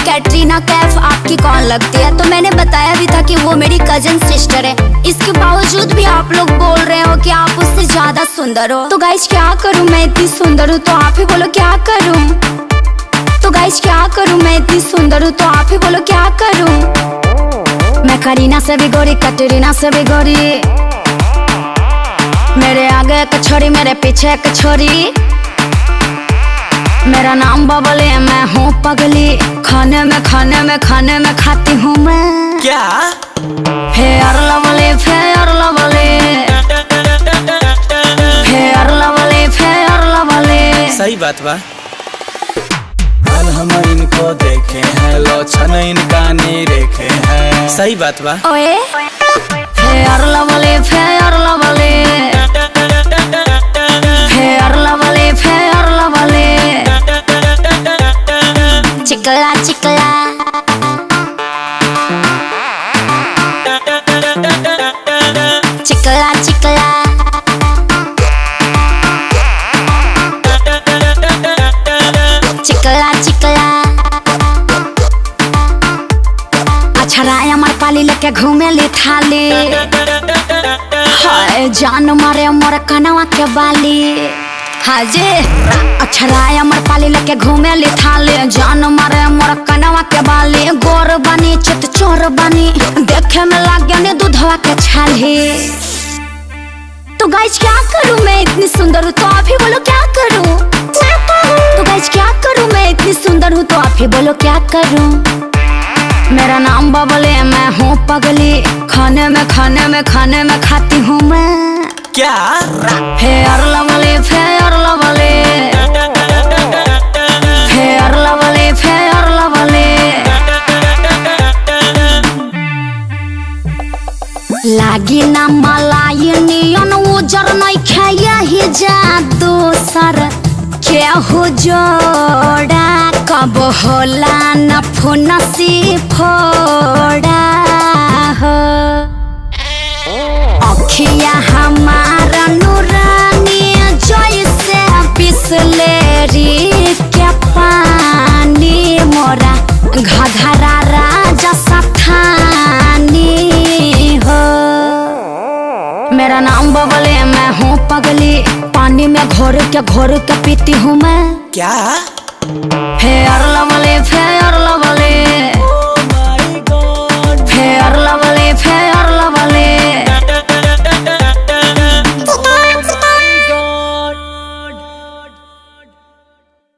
कैटरीना कैफ आपकी कौन लगती है? तो मैंने बताया भी था कि वो मेरी कजन सिस्टर है। इसके बावजूद भी आप लोग बोल रहे हो कि आप उससे ज्यादा सुंदर हो। तो गाइस क्या करूं, मैं इतनी सुंदर हूँ तो आप ही बोलो क्या करूं। तो गाइस क्या करूं, मैं इतनी सुंदर हूँ तो आप ही बोलो क्या करूं। मैं करीना से भी गोरी, कैटरीना से भी गोरी। मेरे आगे एक छोरी, मेरे पीछे एक छोरी। मेरा नाम बबली, मैं हूँ पगली। खाने में खाती हूँ मैं। क्या? Fair lovely, fair lovely, fair lovely, fair lovely. सही बात बा। कल हम इनको देखे हैं, लोचन इनका नहीं रेखे हैं। सही बात बा। ओए fair lovely, fair lovely, fair lovely, fair lovely. चिकला चिकला, चिकला चिकला, चिकला चिकला। अच्छा राय हमार पाली लेके घूमे ली थाली। हाय जान मारे मोर कनवा के बाली। हाँ जी, अच्छा राय हमार पाली लेके घूमे ली थाली। जान मारे मोर कनवा के बाली। गोर बनी चित चोर बनी, देखे में लागे ने दूधवा के छाली। तो गाइस क्या करूं, मैं इतनी सुंदर हूँ तो आप ही बोलो क्या करूं। तो गाइस क्या करूं, मैं इतनी सुंदर हूँ तो आप ही बोलो क्या करूं। मेरा नाम बबली, मैं हूँ पगली। खाने में खाती हूँ मैं। क्या? Fair lovely, fair lovely, fair lovely, fair lovely. लागी ना मलाई नियन उजर नहीं खाया ही जादू सर के हो जोड़ा। कब होला न फुनसी फोड़ा हो। अखिया हमारा नूरानी जैसे बिसलेरी के पानी। मोरा घघरा राजा सथानी हो। मेरा नाम बबली, मैं हूँ पगली। पानी में घोर के पीती हूँ मैं। क्या? Fair lovely.